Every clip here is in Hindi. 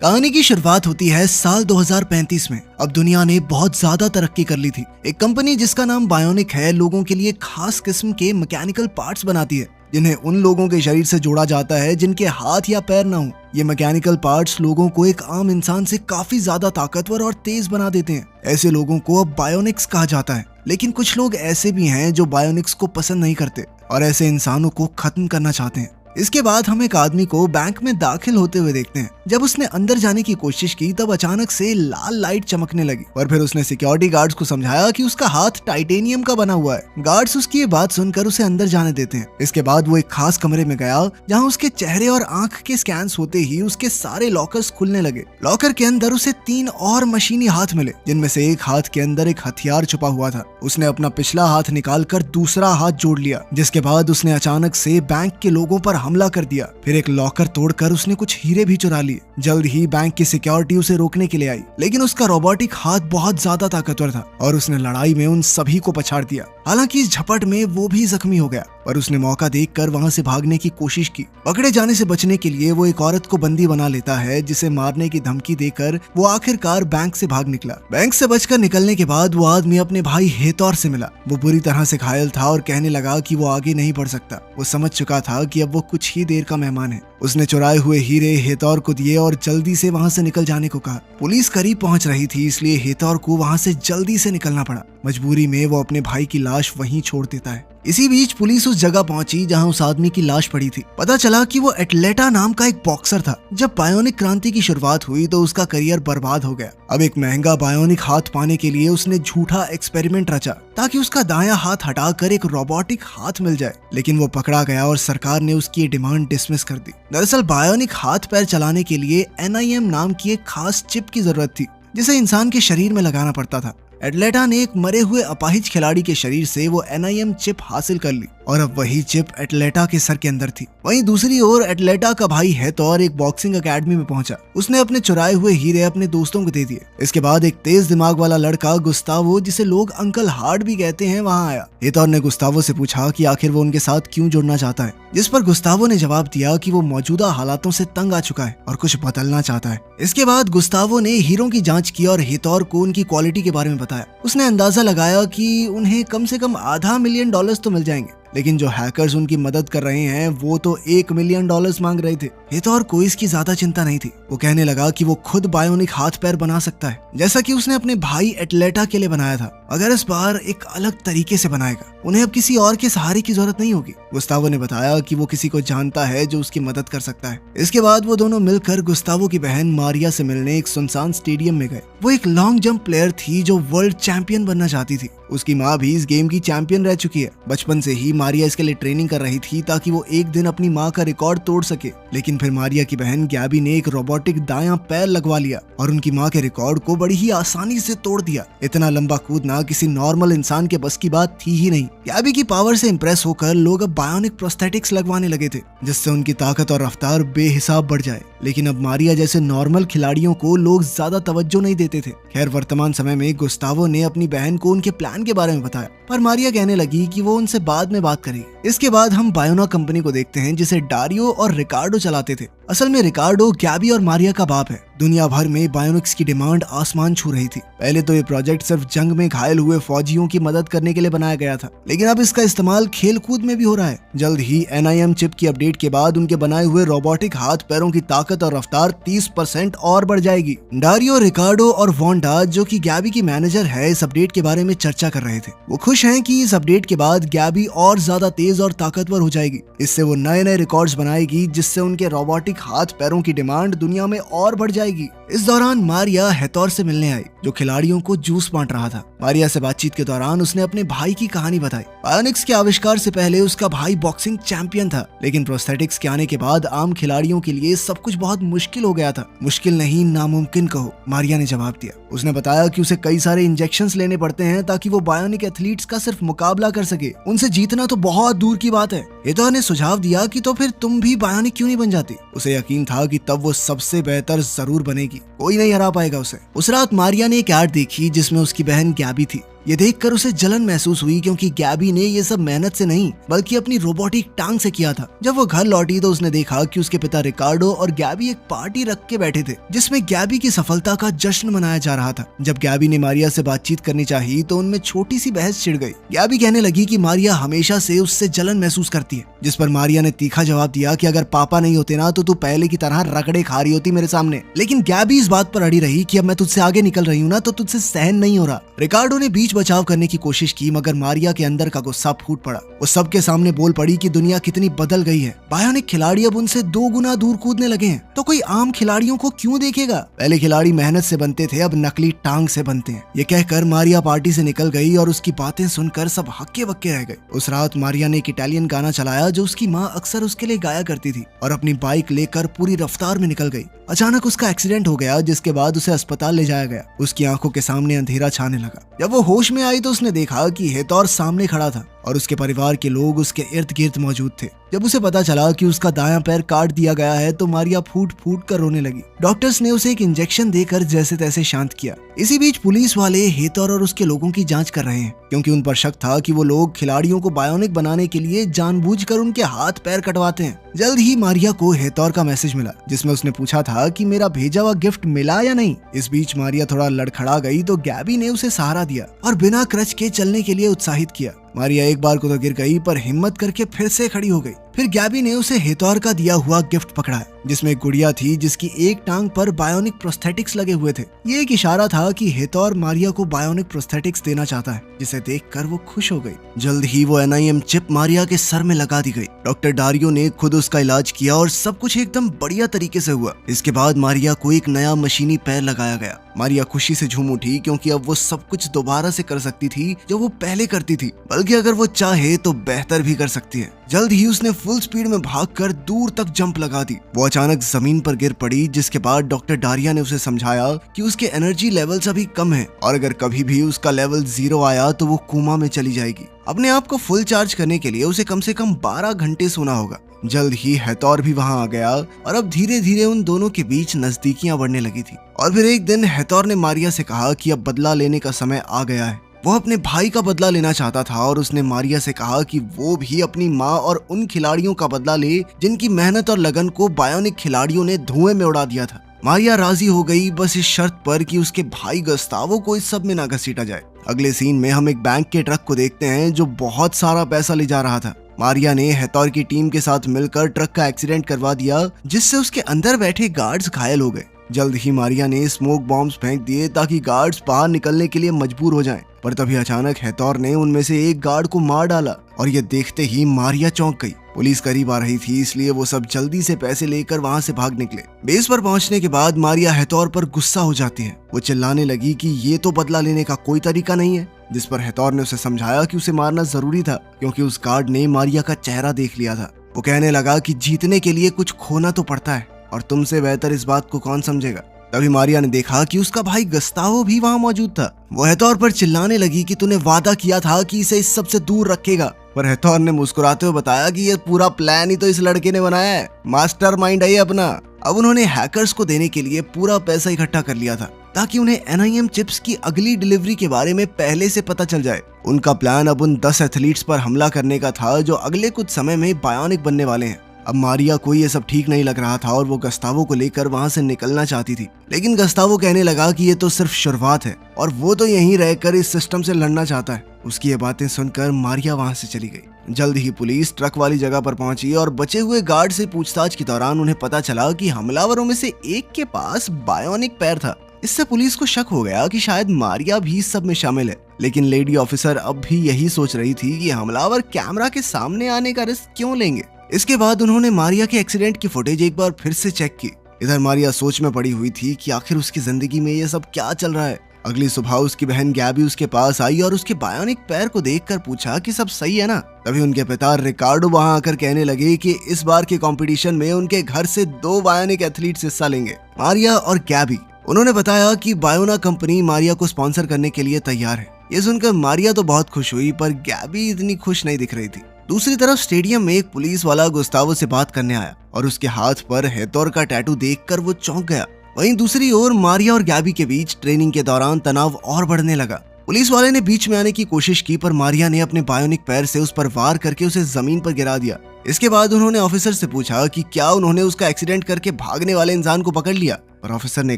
कहानी की शुरुआत होती है साल 2035 में। अब दुनिया ने बहुत ज्यादा तरक्की कर ली थी। एक कंपनी जिसका नाम बायोनिक है लोगों के लिए खास किस्म के मैकेनिकल पार्ट्स बनाती है जिन्हें उन लोगों के शरीर से जोड़ा जाता है जिनके हाथ या पैर ना हो। ये मैकेनिकल पार्ट्स लोगों को एक आम इंसान से काफी ज्यादा ताकतवर और तेज बना देते हैं। ऐसे लोगों को अब बायोनिक्स कहा जाता है। लेकिन कुछ लोग ऐसे भी हैं जो बायोनिक्स को पसंद नहीं करते और ऐसे इंसानों को खत्म करना चाहते हैं। इसके बाद हम एक आदमी को बैंक में दाखिल होते हुए देखते हैं। जब उसने अंदर जाने की कोशिश की तब अचानक से लाल लाइट चमकने लगी और फिर उसने सिक्योरिटी गार्ड्स को समझाया कि उसका हाथ टाइटेनियम का बना हुआ है। गार्ड्स उसकी ये बात सुनकर उसे अंदर जाने देते हैं। इसके बाद वो एक खास कमरे में गया जहाँ उसके चेहरे और आंख के स्कैन्स होते ही उसके सारे लॉकर्स खुलने लगे। लॉकर के अंदर उसे 3 और मशीनी हाथ मिले जिनमें से एक हाथ के अंदर एक हथियार छुपा हुआ था। उसने अपना पिछला हाथ निकालकर दूसरा हाथ जोड़ लिया, जिसके बाद उसने अचानक से बैंक के लोगों पर हमला कर दिया। फिर एक लॉकर तोड़कर उसने कुछ हीरे भी चुरा लिए। जल्द ही बैंक की सिक्योरिटी उसे रोकने के लिए आई, लेकिन उसका रोबोटिक हाथ बहुत ज्यादा ताकतवर था और उसने लड़ाई में उन सभी को पछाड़ दिया। हालांकि इस झपट में वो भी जख्मी हो गया, पर उसने मौका देखकर वहां से भागने की कोशिश की। पकड़े जाने से बचने के लिए वो एक औरत को बंदी बना लेता है, जिसे मारने की धमकी देकर वो आखिरकार बैंक से भाग निकला। बैंक से बचकर निकलने के बाद वो आदमी अपने भाई हेतौर से मिला। वो बुरी तरह से घायल था और कहने लगा कि वो आगे नहीं बढ़ सकता। वो समझ चुका था कि अब वो कुछ ही देर का मेहमान है। उसने चुराए हुए हीरे हेतौर को दिए और जल्दी से वहां से निकल जाने को कहा। पुलिस करीब पहुंच रही थी, इसलिए हेतौर को वहां से जल्दी से निकलना पड़ा। मजबूरी में वो अपने भाई की लाश वहीं छोड़ देता है। इसी बीच पुलिस उस जगह पहुंची जहां उस आदमी की लाश पड़ी थी। पता चला कि वो एटलेटा नाम का एक बॉक्सर था। जब बायोनिक क्रांति की शुरुआत हुई तो उसका करियर बर्बाद हो गया। अब एक महंगा बायोनिक हाथ पाने के लिए उसने झूठा एक्सपेरिमेंट रचा ताकि उसका दायां हाथ हटाकर एक रोबोटिक हाथ मिल जाए, लेकिन वो पकड़ा गया और सरकार ने उसकी ये डिमांड डिसमिस कर दी। दरअसल बायोनिक हाथ पैर चलाने के लिए NIM नाम की एक खास चिप की जरूरत थी जिसे इंसान के शरीर में लगाना पड़ता था। एटलेटा ने एक मरे हुए अपाहिज खिलाड़ी के शरीर से वो NIM चिप हासिल कर ली और अब वही चिप एटलेटा के सर के अंदर थी। वहीं दूसरी ओर एटलेटा का भाई हेतौर एक बॉक्सिंग एकेडमी में पहुंचा। उसने अपने चुराए हुए हीरे अपने दोस्तों को दे दिए। इसके बाद एक तेज दिमाग वाला लड़का गुस्तावो, जिसे लोग अंकल हार्ड भी कहते हैं, वहां आया। हेतौर ने गुस्तावो से पूछा कि आखिर वो उनके साथ क्यों जुड़ना चाहता है, जिस पर गुस्तावो ने जवाब दिया कि वो मौजूदा हालातों से तंग आ चुका है और कुछ बदलना चाहता है। इसके बाद गुस्तावो ने हीरों की जांच की और हेतौर को उनकी क्वालिटी के बारे में बताया। उसने अंदाजा लगाया कि उन्हें कम से कम $500 मिलियन तो मिल जाएंगे, लेकिन जो हैकर्स उनकी मदद कर रहे हैं वो तो $1 मिलियन मांग रहे थे। हेतौर को इसकी ज्यादा चिंता नहीं थी। वो कहने लगा कि वो खुद बायोनिक हाथ पैर बना सकता है, जैसा कि उसने अपने भाई एटलेटा के लिए बनाया था, मगर इस बार एक अलग तरीके से बनाएगा। उन्हें अब किसी और के सहारे की जरूरत नहीं होगी। गुस्तावो ने बताया कि वो किसी को जानता है जो उसकी मदद कर सकता है। इसके बाद वो दोनों मिलकर गुस्तावो की बहन मारिया से मिलने एक सुनसान स्टेडियम में गए। वो एक लॉन्ग जंप प्लेयर थी जो वर्ल्ड चैंपियन बनना चाहती थी। उसकी माँ भी इस गेम की चैंपियन रह चुकी है। बचपन से ही मारिया इसके लिए ट्रेनिंग कर रही थी ताकि वो एक दिन अपनी माँ का रिकॉर्ड तोड़ सके। लेकिन फिर मारिया की बहन गैबी ने एक रोबोटिक दायां पैर लगवा लिया और उनकी माँ के रिकॉर्ड को बड़ी ही आसानी से तोड़ दिया। इतना लंबा कूदना किसी नॉर्मल इंसान के बस की बात थी ही नहीं। गैबी की पावर से इंप्रेस होकर लोग अब बायोनिक प्रोस्थेटिक्स लगवाने लगे थे, जिससे उनकी ताकत और रफ्तार बेहिसाब बढ़ जाए। लेकिन अब मारिया जैसे नॉर्मल खिलाड़ियों को लोग ज्यादा तवज्जो नहीं देते थे। खैर, वर्तमान समय में गुस्तावो ने अपनी बहन को उनके प्लान के बारे में बताया, पर मारिया कहने लगी कि वो उनसे बाद में बात करेगी। इसके बाद हम बायोना कंपनी को देखते हैं जिसे डारियो और रिकार्डो चलाते थे। असल में रिकार्डो गैबी और मारिया का बाप है। दुनिया भर में बायोनिक्स की डिमांड आसमान छू रही थी। पहले तो ये प्रोजेक्ट सिर्फ जंग में घायल हुए फौजियों की मदद करने के लिए बनाया गया था, लेकिन अब इसका इस्तेमाल खेल कूद में भी हो रहा है। जल्द ही NIM चिप की अपडेट के बाद उनके बनाए हुए रोबोटिक हाथ पैरों की ताकत और रफ्तार 30% और बढ़ जाएगी। डारियो, रिकार्डो और वोंडा, जो कि गैबी की मैनेजर है, इस अपडेट के बारे में चर्चा कर रहे थे। वो खुश हैं कि इस अपडेट के बाद गैबी और ज्यादा तेज और ताकतवर हो जाएगी। इससे वो नए नए रिकॉर्ड्स बनाएगी, जिससे उनके रोबोटिक हाथ पैरों की डिमांड दुनिया में और बढ़ जाएगी। इस दौरान मारिया हेतौर से मिलने आई, जो खिलाड़ियों को जूस बांट रहा था। मारिया से बातचीत के दौरान उसने अपने भाई की कहानी बताई। बायोनिक्स के आविष्कार से पहले उसका भाई बॉक्सिंग चैंपियन था, लेकिन प्रोस्थेटिक्स के आने के बाद आम खिलाड़ियों के लिए सब कुछ बहुत मुश्किल हो गया था। मुश्किल नहीं, नामुमकिन कहो, मारिया ने जवाब दिया। उसने बताया कि उसे कई सारे इंजेक्शंस लेने पड़ते हैं ताकि वो बायोनिक एथलीट्स का सिर्फ मुकाबला कर सके। उनसे जीतना तो बहुत दूर की बात है। हेतौर ने सुझाव दिया कि तो फिर तुम भी बायोनिक क्यों नहीं बन जाती। उसे यकीन था कि तब वो सबसे बेहतर जरूर बनेगी, कोई नहीं हरा पाएगा उसे। उस रात मारिया ने एक ऐड देखी जिसमें उसकी बहन गैबी थी। ये देखकर उसे जलन महसूस हुई, क्योंकि गैबी ने ये सब मेहनत से नहीं बल्कि अपनी रोबोटिक टांग से किया था। जब वो घर लौटी तो उसने देखा कि उसके पिता रिकार्डो और गैबी एक पार्टी रख के बैठे थे, जिसमें गैबी की सफलता का जश्न मनाया जा रहा था। जब गैबी ने मारिया से बातचीत करनी चाहिए तो उनमें छोटी सी बहस छिड़ गई। गैबी कहने लगी कि मारिया हमेशा से उससे जलन महसूस करती है, जिस पर मारिया ने तीखा जवाब दिया कि अगर पापा नहीं होते ना तो तू पहले की तरह रगड़े खा रही होती मेरे सामने। लेकिन गैबी इस बात पर अड़ी रही कि अब मैं तुझसे आगे निकल रही हूँ ना तो तुझसे सहन नहीं हो रहा। रिकार्डो ने बीच बचाव करने की कोशिश की, मगर मारिया के अंदर का गुस्सा फूट पड़ा। वो सबके सामने बोल पड़ी कि दुनिया कितनी बदल गई है, बायोनिक खिलाड़ी अब उनसे 2 गुना दूर कूदने लगे हैं, तो कोई आम खिलाड़ियों को क्यों देखेगा। पहले खिलाड़ी मेहनत से बनते थे, अब नकली टांग से बनते हैं। ये कहकर मारिया पार्टी से निकल गई और उसकी बातें सुनकर सब हक्के बक्के रह गए। उस रात मारिया ने एक इटालियन गाना चलाया जो उसकी माँ अक्सर उसके लिए गाया करती थी, और अपनी बाइक लेकर पूरी रफ्तार में निकल गई। अचानक उसका एक्सीडेंट हो गया, जिसके बाद उसे अस्पताल ले जाया गया। उसकी आंखों के सामने अंधेरा छाने लगा। जब वो होश में आई तो उसने देखा कि हेतौर सामने खड़ा था और उसके परिवार के लोग उसके इर्द गिर्द मौजूद थे। जब उसे पता चला कि उसका दायां पैर काट दिया गया है तो मारिया फूट फूट कर रोने लगी। डॉक्टर्स ने उसे एक इंजेक्शन देकर जैसे तैसे शांत किया। इसी बीच पुलिस वाले हेतौर और उसके लोगों की जांच कर रहे हैं, क्योंकि उन पर शक था कि वो लोग खिलाड़ियों को बायोनिक बनाने के लिए जानबूझकर उनके हाथ पैर कटवाते हैं। जल्द ही मारिया को हेतौर का मैसेज मिला, जिसमें उसने पूछा था कि मेरा भेजा हुआ गिफ्ट मिला या नहीं। इस बीच मारिया थोड़ा लड़खड़ा गई तो गैबी ने उसे सहारा दिया और बिना क्रच के चलने के लिए उत्साहित किया। मारिया एक बार को तो गिर गई, पर हिम्मत करके फिर से खड़ी हो गई। फिर गैबी ने उसे हेतौर का दिया हुआ गिफ्ट पकड़ाया, जिसमें एक गुड़िया थी जिसकी एक टांग पर बायोनिक प्रोस्थेटिक्स लगे हुए थे। ये एक इशारा था कि हेतौर मारिया को बायोनिक प्रोस्थेटिक्स देना चाहता है, जिसे देखकर वो खुश हो गई। जल्द ही वो NIM चिप मारिया के सर में लगा दी गई। डॉक्टर डारियो ने खुद उसका इलाज किया और सब कुछ एकदम बढ़िया तरीके से हुआ। इसके बाद मारिया को एक नया मशीनी पैर लगाया गया। मारिया खुशी से झूम उठी, क्योंकि अब वो सब कुछ दोबारा से कर सकती थी जो वो पहले करती थी, बल्कि अगर वो चाहे तो बेहतर भी कर सकती है। जल्द ही उसने फुल स्पीड में भागकर दूर तक जंप लगा दी। वो अचानक जमीन पर गिर पड़ी, जिसके बाद डॉक्टर डारिया ने उसे समझाया कि उसके एनर्जी लेवल्स अभी कम हैं और अगर कभी भी उसका लेवल 0 आया तो वो कोमा में चली जाएगी। अपने आप को फुल चार्ज करने के लिए उसे कम से कम 12 घंटे सोना होगा। जल्द ही हेतौर भी वहां आ गया और अब धीरे धीरे उन दोनों के बीच नजदीकियां बढ़ने लगी थी। और फिर एक दिन हेतौर ने मारिया से कहा कि अब बदला लेने का समय आ गया है। वो अपने भाई का बदला लेना चाहता था और उसने मारिया से कहा कि वो भी अपनी माँ और उन खिलाड़ियों का बदला ले जिनकी मेहनत और लगन को बायोनिक खिलाड़ियों ने धुएं में उड़ा दिया था। मारिया राजी हो गई, बस इस शर्त पर कि उसके भाई गस्तावो को इस सब में ना घसीटा जाए। अगले सीन में हम एक बैंक के ट्रक को देखते हैं जो बहुत सारा पैसा ले जा रहा था। मारिया ने हेतौर की टीम के साथ मिलकर ट्रक का एक्सीडेंट करवा दिया, जिससे उसके अंदर बैठे गार्ड्स घायल हो गए। जल्द ही मारिया ने स्मोक बॉम्ब्स फेंक दिए ताकि गार्ड्स बाहर निकलने के लिए मजबूर हो जाएं। पर तभी अचानक हेतौर ने उनमें से एक गार्ड को मार डाला और ये देखते ही मारिया चौंक गई। पुलिस करीब आ रही थी, इसलिए वो सब जल्दी से पैसे लेकर वहां से भाग निकले। बेस पर पहुंचने के बाद मारिया हेतौर पर गुस्सा हो जाती है। वो चिल्लाने लगी कि ये तो बदला लेने का कोई तरीका नहीं है, जिस पर हेतौर ने उसे समझाया कि उसे मारना जरूरी था, क्योंकि उस गार्ड ने मारिया का चेहरा देख लिया था। वो कहने लगा कि जीतने के लिए कुछ खोना तो पड़ता है और तुमसे बेहतर इस बात को कौन समझेगा। तभी मारिया ने देखा कि उसका भाई गस्तावो भी वहां मौजूद था। वो हेतौर पर चिल्लाने लगी कि तूने वादा किया था कि इसे इस सब से दूर रखेगा, पर हेतौर ने मुस्कुराते हुए बताया कि ये पूरा प्लान ही तो इस लड़के ने बनाया है, मास्टरमाइंड है ये अपना। अब उन्होंने हैकर्स को देने के लिए पूरा पैसा इकट्ठा कर लिया था ताकि उन्हें NIM चिप्स की अगली डिलीवरी के बारे में पहले से पता चल जाए। उनका प्लान अब उन 10 एथलीट्स पर हमला करने का था जो अगले कुछ समय में बायोनिक बनने वाले हैं। अब मारिया को ये सब ठीक नहीं लग रहा था और वो गस्तावो को लेकर वहां से निकलना चाहती थी, लेकिन गस्तावो कहने लगा कि ये तो सिर्फ शुरुआत है और वो तो यहीं रहकर इस सिस्टम से लड़ना चाहता है। उसकी ये बातें सुनकर मारिया वहां से चली गई। जल्द ही पुलिस ट्रक वाली जगह पर पहुंची और बचे हुए गार्ड से पूछताछ के दौरान उन्हें पता चला कि हमलावरों में से एक के पास बायोनिक पैर था। इससे पुलिस को शक हो गया कि शायद मारिया भी इस सब में शामिल है, लेकिन लेडी ऑफिसर अब भी यही सोच रही थी कि हमलावर कैमरा के सामने आने का रिस्क क्यों लेंगे। इसके बाद उन्होंने मारिया के एक्सीडेंट की फुटेज एक बार फिर से चेक की। इधर मारिया सोच में पड़ी हुई थी कि आखिर उसकी जिंदगी में ये सब क्या चल रहा है। अगली सुबह उसकी बहन गैबी उसके पास आई और उसके बायोनिक पैर को देखकर पूछा कि सब सही है ना। तभी उनके पिता रिकार्डो वहां आकर कहने लगे कि इस बार के कंपटीशन में उनके घर से 2 बायोनिक एथलीट्स हिस्सा लेंगे, मारिया और गैबी। उन्होंने बताया कि बायोना कंपनी मारिया को स्पॉन्सर करने के लिए तैयार है। ये सुनकर मारिया तो बहुत खुश हुई, पर गैबी इतनी खुश नहीं दिख रही थी। दूसरी तरफ स्टेडियम में एक पुलिस वाला गुस्तावो से बात करने आया और उसके हाथ पर हेतौर का टैटू देखकर वो चौंक गया। वहीं दूसरी ओर मारिया और गैबी के बीच ट्रेनिंग के दौरान तनाव और बढ़ने लगा। पुलिस वाले ने बीच में आने की कोशिश की पर मारिया ने अपने बायोनिक पैर से उस पर वार करके उसे जमीन पर गिरा दिया। इसके बाद उन्होंने ऑफिसर से पूछा कि क्या उन्होंने उसका एक्सीडेंट करके भागने वाले इंसान को पकड़ लिया, पर ऑफिसर ने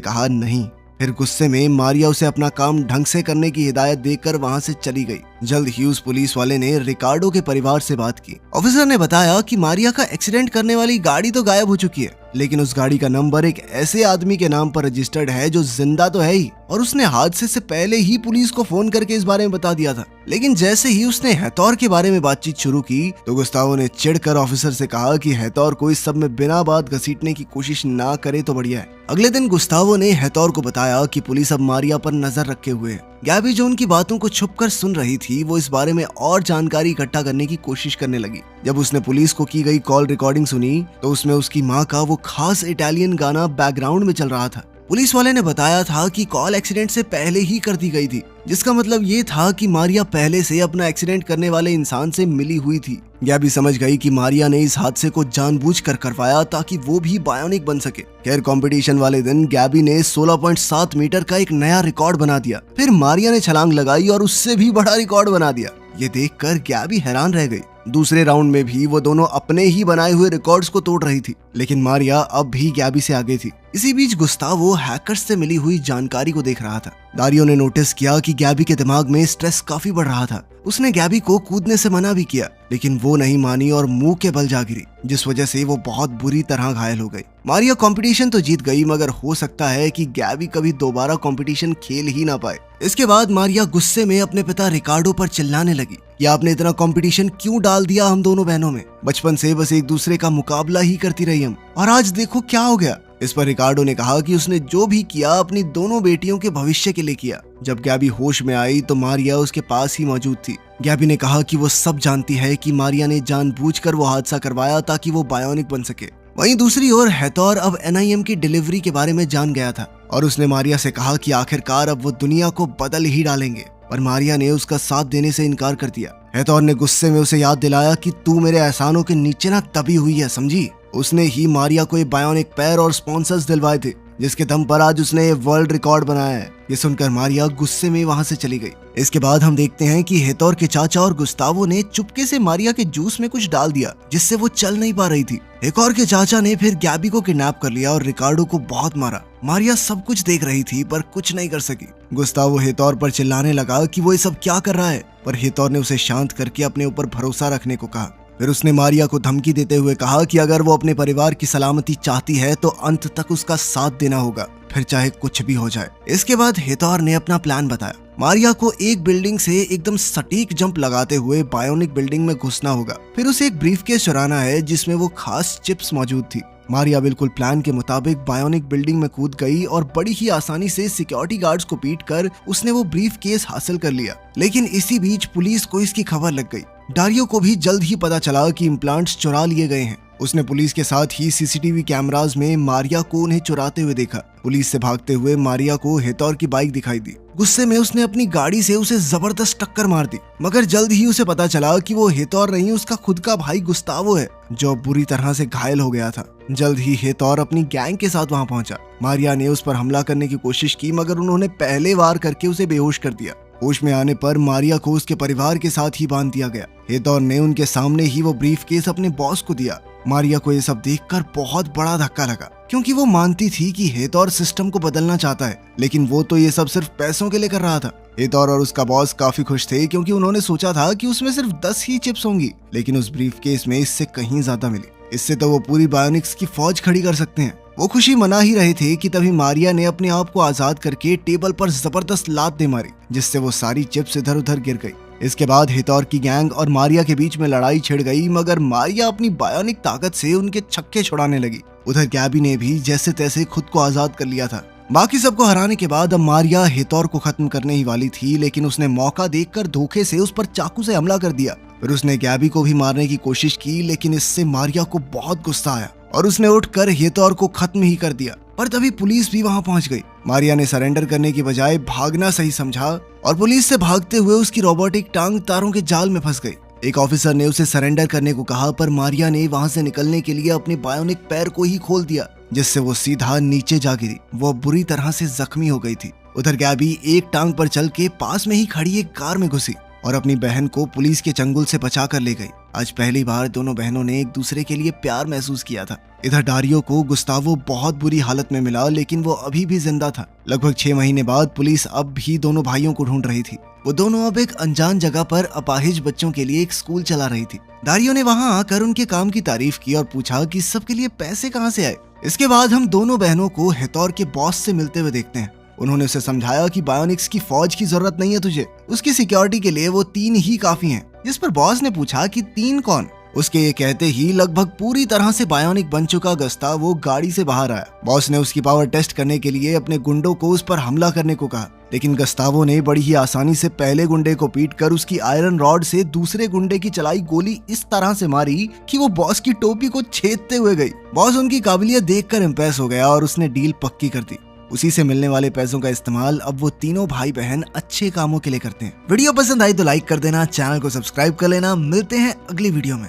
कहा नहीं। फिर गुस्से में मारिया उसे अपना काम ढंग से करने की हिदायत देकर वहां से चली गई। जल्द ही उस पुलिस वाले ने रिकार्डो के परिवार से बात की। ऑफिसर ने बताया कि मारिया का एक्सीडेंट करने वाली गाड़ी तो गायब हो चुकी है, लेकिन उस गाड़ी का नंबर एक ऐसे आदमी के नाम पर रजिस्टर्ड है जो जिंदा तो है ही, और उसने हादसे से पहले ही पुलिस को फोन करके इस बारे में बता दिया था। लेकिन जैसे ही उसने हेतौर के बारे में बातचीत शुरू की तो गुस्तावो ने चिढ़कर ऑफिसर से कहा कि हेतौर को इस सब में बिना बात घसीटने की कोशिश ना करे तो बढ़िया है। अगले दिन गुस्तावो ने हेतौर को बताया कि पुलिस अब मारिया पर नजर रखे हुए है। गैबी जो उनकी बातों को छुपकर सुन रही थी, वो इस बारे में और जानकारी इकट्ठा करने की कोशिश करने लगी। जब उसने पुलिस को की गई कॉल रिकॉर्डिंग सुनी तो उसमें उसकी माँ का वो खास इटालियन गाना बैकग्राउंड में चल रहा था। पुलिस वाले ने बताया था कि कॉल एक्सीडेंट से पहले ही कर दी गई थी, जिसका मतलब ये था कि मारिया पहले से अपना एक्सीडेंट करने वाले इंसान से मिली हुई थी। गैबी समझ गई कि मारिया ने इस हादसे को जानबूझकर करवाया ताकि वो भी बायोनिक बन सके। खैर, कंपटीशन वाले दिन गैबी ने 16.7 मीटर का एक नया रिकॉर्ड बना दिया। फिर मारिया ने छलांग लगाई और उससे भी बड़ा रिकॉर्ड बना दिया। ये देखकर गैबी हैरान रह गई। दूसरे राउंड में भी वो दोनों अपने ही बनाए हुए रिकॉर्ड्स को तोड़ रही थी, लेकिन मारिया अब भी गैबी से आगे थी। इसी बीच गुस्तावो हैकर्स से मिली हुई जानकारी को देख रहा था। दारियो ने नोटिस किया कि गैबी के दिमाग में स्ट्रेस काफी बढ़ रहा था। उसने गैबी को कूदने से मना भी किया, लेकिन वो नहीं मानी और मुंह के बल जा गिरी, जिस वजह से वो बहुत बुरी तरह घायल हो गई। मारिया कंपटीशन तो जीत गई, मगर हो सकता है कि गैबी कभी दोबारा कंपटीशन खेल ही ना पाए। इसके बाद मारिया गुस्से में अपने पिता रिकार्डो पर चिल्लाने लगी कि आपने इतना कंपटीशन क्यों डाल दिया हम दोनों बहनों में। बचपन से बस एक दूसरे का मुकाबला ही करती रही हम, और आज देखो क्या हो गया। इस पर रिकार्डो ने कहा कि उसने जो भी किया अपनी दोनों बेटियों के भविष्य के लिए किया। जब गैबी होश में आई तो मारिया उसके पास ही मौजूद थी। गैबी ने कहा कि वो सब जानती है कि मारिया ने जानबूझकर वो हादसा करवाया ताकि वो बायोनिक बन सके। वहीं दूसरी ओर हेतौर अब NIM की डिलीवरी के बारे में जान गया था और उसने मारिया से कहा कि आखिरकार अब वो दुनिया को बदल ही डालेंगे, पर मारिया ने उसका साथ देने से इनकार कर दिया। हेतौर ने गुस्से में उसे याद दिलाया कि तू मेरे एहसानों के नीचे ना दबी हुई है, समझी। उसने ही मारिया को ये बायोनिक पैर और स्पॉन्सर्स दिलवाए थे, जिसके दम पर आज उसने ये वर्ल्ड रिकॉर्ड बनाया है। ये सुनकर मारिया गुस्से में वहां से चली गई। इसके बाद हम देखते हैं कि हेतौर के चाचा और गुस्तावो ने चुपके से मारिया के जूस में कुछ डाल दिया, जिससे वो चल नहीं पा रही थी। हेतौर के चाचा ने फिर गैबी को किडनैप कर लिया और रिकार्डो को बहुत मारा। मारिया सब कुछ देख रही थी पर कुछ नहीं कर सकी। गुस्तावो हेतौर पर चिल्लाने लगा कि वो ये सब क्या कर रहा है, पर हेतौर ने उसे शांत करके अपने ऊपर भरोसा रखने को कहा। फिर उसने मारिया को धमकी देते हुए कहा कि अगर वो अपने परिवार की सलामती चाहती है तो अंत तक उसका साथ देना होगा, फिर चाहे कुछ भी हो जाए। इसके बाद हेतौर ने अपना प्लान बताया। मारिया को एक बिल्डिंग से एकदम सटीक जंप लगाते हुए बायोनिक बिल्डिंग में घुसना होगा। फिर उसे एक ब्रीफकेस चुराना है जिसमें वो खास चिप्स मौजूद थी। मारिया बिल्कुल प्लान के मुताबिक बायोनिक बिल्डिंग में कूद गई और बड़ी ही आसानी से सिक्योरिटी गार्ड्स को पीट कर उसने वो ब्रीफकेस हासिल कर लिया। लेकिन इसी बीच पुलिस को इसकी खबर लग गई। दारियो को भी जल्द ही पता चला कि इम्प्लांट्स चुरा लिए गए हैं। उसने पुलिस के साथ ही CCTV कैमरास में मारिया को उन्हें चुराते हुए देखा। पुलिस से भागते हुए मारिया को हेतौर की बाइक दिखाई दी। गुस्से में उसने अपनी गाड़ी से उसे जबरदस्त टक्कर मार दी, मगर जल्द ही उसे पता चला कि वो हेतौर नहीं, उसका खुद का भाई गुस्तावो है, जो बुरी तरह से घायल हो गया था। जल्द ही हेतौर अपनी गैंग के साथ वहां पहुंचा। मारिया ने उस पर हमला करने की कोशिश की, मगर उन्होंने पहले वार करके उसे बेहोश कर दिया। होश में आने पर मारिया को उसके परिवार के साथ ही बांध दिया गया। हेतौर ने उनके सामने ही वो ब्रीफकेस अपने बॉस को दिया। मारिया को ये सब देखकर बहुत बड़ा धक्का लगा, क्योंकि वो मानती थी कि हेतौर सिस्टम को बदलना चाहता है, लेकिन वो तो ये सब सिर्फ पैसों के लिए कर रहा था। हेतौर और उसका बॉस काफी खुश थे, क्योंकि उन्होंने सोचा था कि उसमें सिर्फ 10 ही चिप्स होंगी, लेकिन उस ब्रीफकेस में इससे कहीं ज्यादा मिली। इससे तो वो पूरी बायोनिक्स की फौज खड़ी कर सकते हैं। वो खुशी मना ही रहे थे कि तभी मारिया ने अपने आप को आजाद करके टेबल पर जबरदस्त लात दे मारी, जिससे वो सारी चिप्स इधर उधर गिर गई। इसके बाद हेतौर की गैंग और मारिया के बीच में लड़ाई छिड़ गई, मगर मारिया अपनी बायोनिक ताकत से उनके छक्के छुड़ाने लगी। उधर गैबी ने भी जैसे तैसे खुद को आजाद कर लिया था। बाकी सबको हराने के बाद अब मारिया हेतौर को खत्म करने ही वाली थी, लेकिन उसने मौका देखकर धोखे से उस पर चाकू से हमला कर दिया। फिर उसने गैबी को भी मारने की कोशिश की, लेकिन इससे मारिया को बहुत गुस्सा आया और उसने उठकर हेतौर को खत्म ही कर दिया। पर तभी पुलिस भी वहां पहुंच गई। मारिया ने सरेंडर करने की बजाय भागना सही समझा और पुलिस से भागते हुए उसकी रोबोटिक टांग तारों के जाल में फंस गई। एक ऑफिसर ने उसे सरेंडर करने को कहा, पर मारिया ने वहां से निकलने के लिए अपने बायोनिक पैर को ही खोल दिया, जिससे वो सीधा नीचे जा गिरी। वो बुरी तरह से जख्मी हो गई थी। उधर गैबी एक टांग पर चल के पास में ही खड़ी एक कार में घुसी और अपनी बहन को पुलिस के चंगुल से बचा कर ले गई। आज पहली बार दोनों बहनों ने एक दूसरे के लिए प्यार महसूस किया था। इधर डारियो को गुस्तावो बहुत बुरी हालत में मिला, लेकिन वो अभी भी जिंदा था। लगभग 6 महीने बाद पुलिस अब भी दोनों भाइयों को ढूंढ रही थी। वो दोनों अब एक अनजान जगह पर अपाहिज बच्चों के लिए एक स्कूल चला रही थी। डारियो ने वहां आकर उनके काम की तारीफ की और पूछा कि सबके लिए पैसे कहाँ से आए। इसके बाद हम दोनों बहनों को हेतौर के बॉस से मिलते हुए देखते हैं। उन्होंने उसे समझाया कि बायोनिक्स की फौज की जरूरत नहीं है तुझे, उसकी सिक्योरिटी के लिए वो 3 ही काफी हैं। जिस पर बॉस ने पूछा कि 3 कौन? उसके ये कहते ही लगभग पूरी तरह से बायोनिक बन चुका गुस्तावो गाड़ी से बाहर आया। बॉस ने उसकी पावर टेस्ट करने के लिए अपने गुंडों को उस पर हमला करने को कहा, लेकिन गुस्तावो ने बड़ी ही आसानी से पहले गुंडे को पीट कर उसकी आयरन रॉड से दूसरे गुंडे की चलाई गोली इस तरह से मारी कि वो बॉस की टोपी को छेदते हुए गई। बॉस उनकी काबिलियत देखकर इम्प्रेस हो गया और उसने डील पक्की कर दी। उसी से मिलने वाले पैसों का इस्तेमाल अब वो तीनों भाई बहन अच्छे कामों के लिए करते हैं। वीडियो पसंद आई तो लाइक कर देना, चैनल को सब्सक्राइब कर लेना। मिलते हैं अगली वीडियो में।